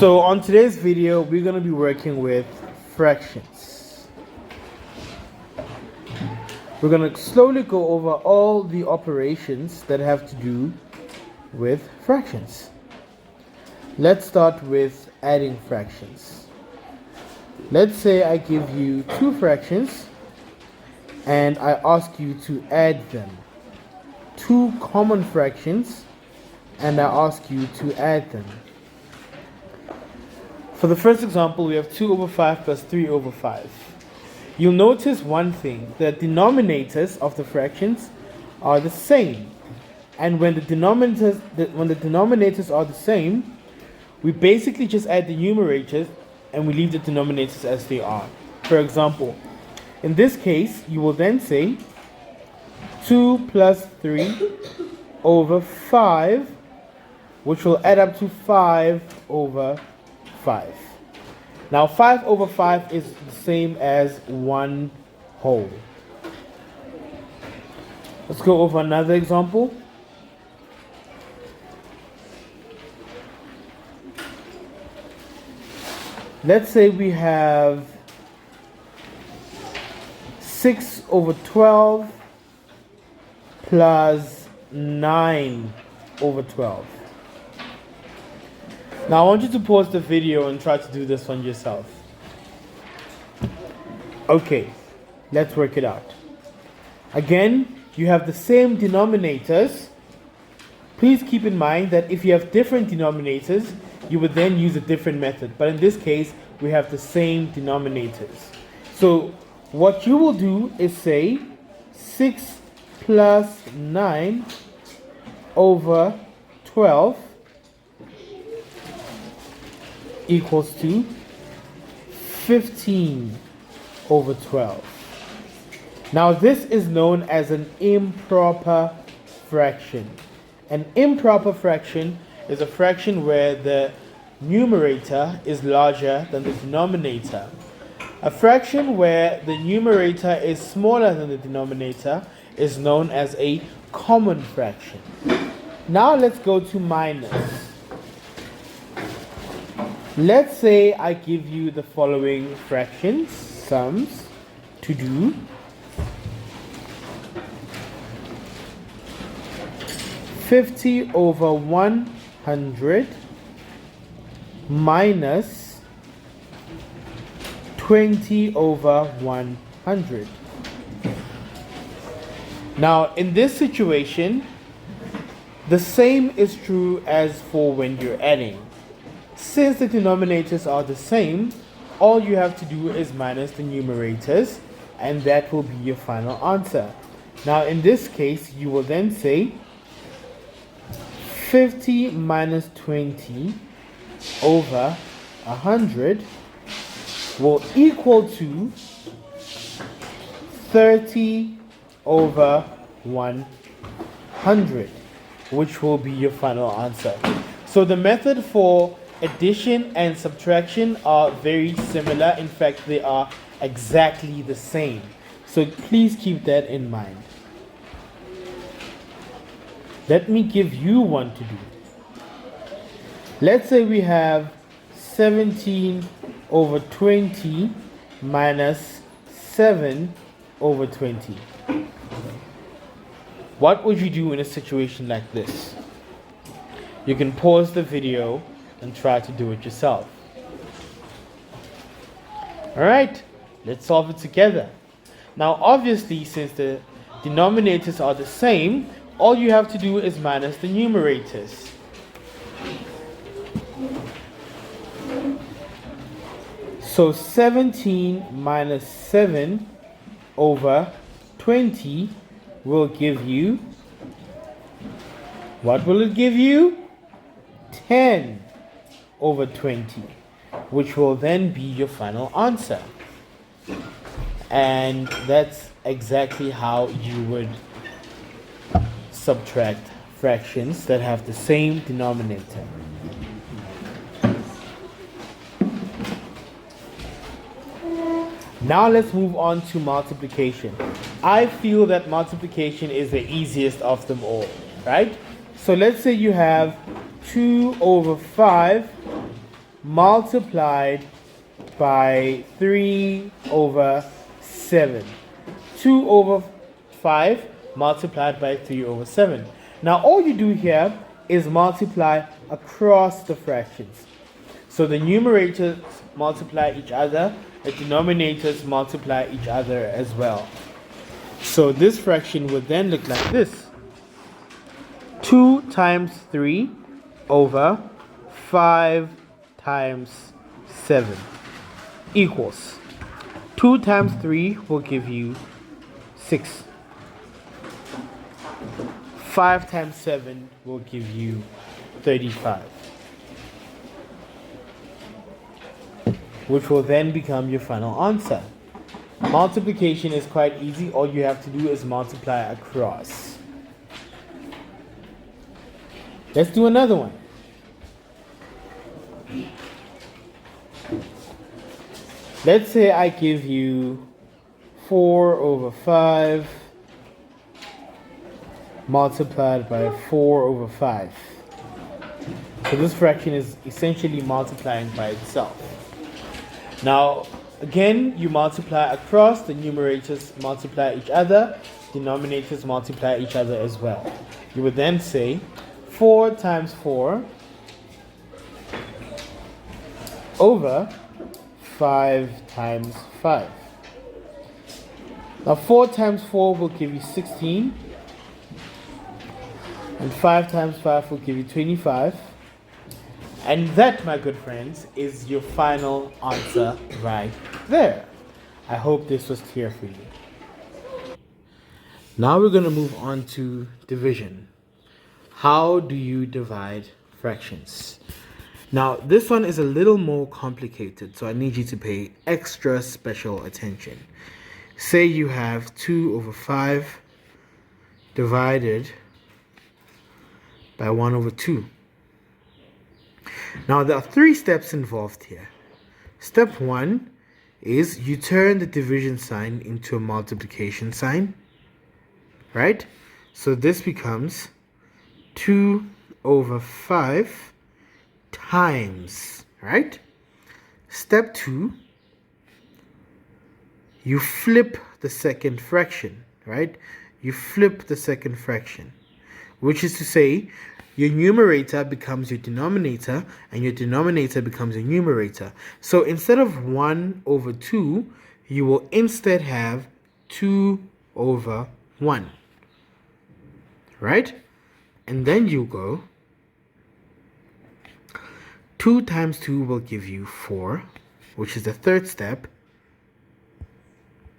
So on today's video, we're going to be working with fractions. We're going to slowly go over all the operations that have to do with fractions. Let's start with adding fractions. Let's say I give you two fractions and I ask you to add them. Two common fractions and I ask you to add them. For the first example, we have 2 over 5 plus 3 over 5. You'll notice one thing: the denominators of the fractions are the same. And when the denominators are the same, we basically just add the numerators and we leave the denominators as they are. For example, in this case, you will then say 2 plus 3 over 5, which will add up to 5 over 5. Now 5 over 5 is the same as 1 whole. Let's go over another example. Let's say we have 6 over 12 plus 9 over 12. Now I want you to pause the video and try to do this one yourself. Okay, let's work it out. Again, you have the same denominators. Please keep in mind that if you have different denominators, you would then use a different method. But in this case, we have the same denominators. So what you will do is say 6 plus 9 over 12 equals to 15 over 12. Now this is known as an improper fraction. An improper fraction is a fraction where the numerator is larger than the denominator. A fraction where the numerator is smaller than the denominator is known as a common fraction. Now let's go to minus. Let's say I give you the following fractions, sums, to do. $50 over 100 minus 20 over 100. Now in this situation, the same is true as for when you're adding. Since the denominators are the same, all you have to do is minus the numerators, and that will be your final answer. Now in this case, you will then say 50 minus 20 over 100 will equal to 30 over 100, which will be your final answer. So the method for addition and subtraction are very similar. In fact, they are exactly the same. So please keep that in mind. Let me give you one to do. Let's say we have 17 over 20 minus 7 over 20. What would you do in a situation like this? You can pause the video and try to do it yourself. Alright, let's solve it together. Now obviously, since the denominators are the same, all you have to do is minus the numerators. So 17 minus 7 over 20 will give you, what will it give you? 10 over 20, which will then be your final answer. And that's exactly how you would subtract fractions that have the same denominator. Now let's move on to multiplication. I feel that multiplication is the easiest of them all, right? So let's say you have 2 over 5 multiplied by 3 over 7. 2 over 5 multiplied by 3 over 7. Now all you do here is multiply across the fractions. So the numerators multiply each other, the denominators multiply each other as well. So this fraction would then look like this. 2 times 3 over 5 times 7 equals 2 times 3 will give you 6. 5 times 7 will give you 35, which will then become your final answer. Multiplication is quite easy. All you have to do is multiply across. Let's do another one. Let's say I give you 4 over 5 multiplied by 4 over 5. So this fraction is essentially multiplying by itself. Now, again, you multiply across, the numerators multiply each other, denominators multiply each other as well. You would then say 4 times 4 over 5 times 5. Now 4 times 4 will give you 16, and 5 times 5 will give you 25. And that, my good friends, is your final answer right there. I hope this was clear for you. Now we're going to move on to division. How do you divide fractions? Now, this one is a little more complicated, so I need you to pay extra special attention. Say you have 2 over 5 divided by 1 over 2. Now, there are 3 steps involved here. Step 1 is you turn the division sign into a multiplication sign, right? So this becomes 2 over 5 times, right? Step 2, you flip the second fraction, right? You flip the second fraction, which is to say your numerator becomes your denominator and your denominator becomes your numerator. So instead of 1 over 2, you will instead have 2 over 1, right? And then you go 2 times 2 will give you 4, which is the third step.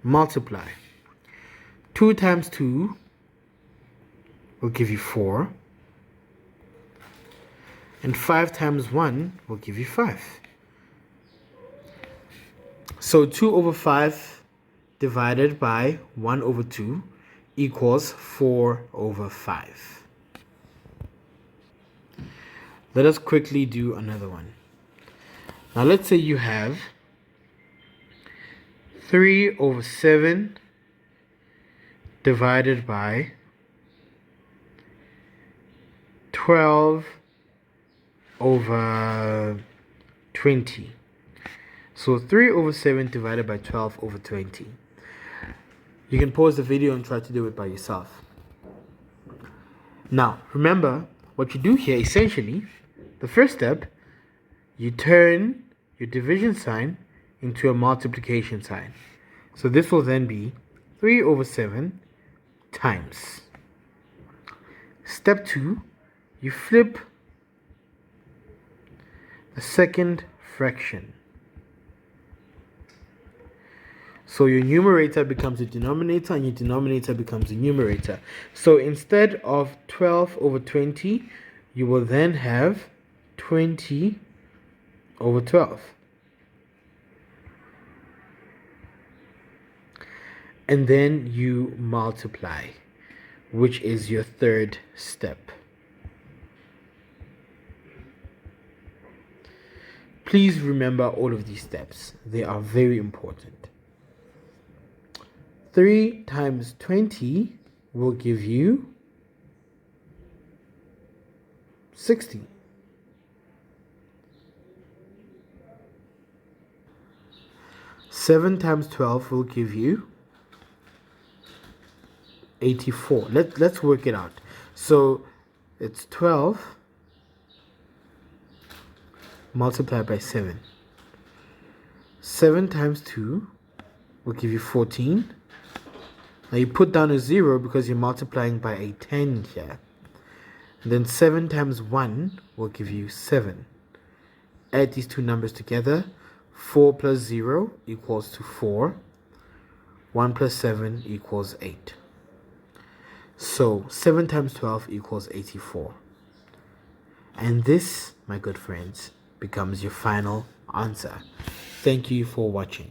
Multiply. 2 times 2 will give you 4. And 5 times 1 will give you 5. So 2 over 5 divided by 1 over 2 equals 4 over 5. Let us quickly do another one. Now let's say you have 3 over 7 divided by 12 over 20. So 3 over 7 divided by 12 over 20. You can pause the video and try to do it by yourself. Now, remember, what you do here, essentially, the first step, you turn your division sign into a multiplication sign. So this will then be 3 over 7 times. Step 2, you flip the second fraction. So your numerator becomes a denominator and your denominator becomes a numerator. So instead of 12 over 20, you will then have 20 over 12. And then you multiply, which is your third step. Please remember all of these steps. They are very important. 3 times 20 will give you 60. 7 times 12 will give you 84. Let's work it out. So it's 12 multiplied by 7. 7 times 2 will give you 14. Now you put down a 0 because you're multiplying by a 10 here. And then 7 times 1 will give you 7. Add these two numbers together. 4 plus 0 equals to 4. 1 plus 7 equals 8. So 7 times 12 equals 84. And this, my good friends, becomes your final answer. Thank you for watching.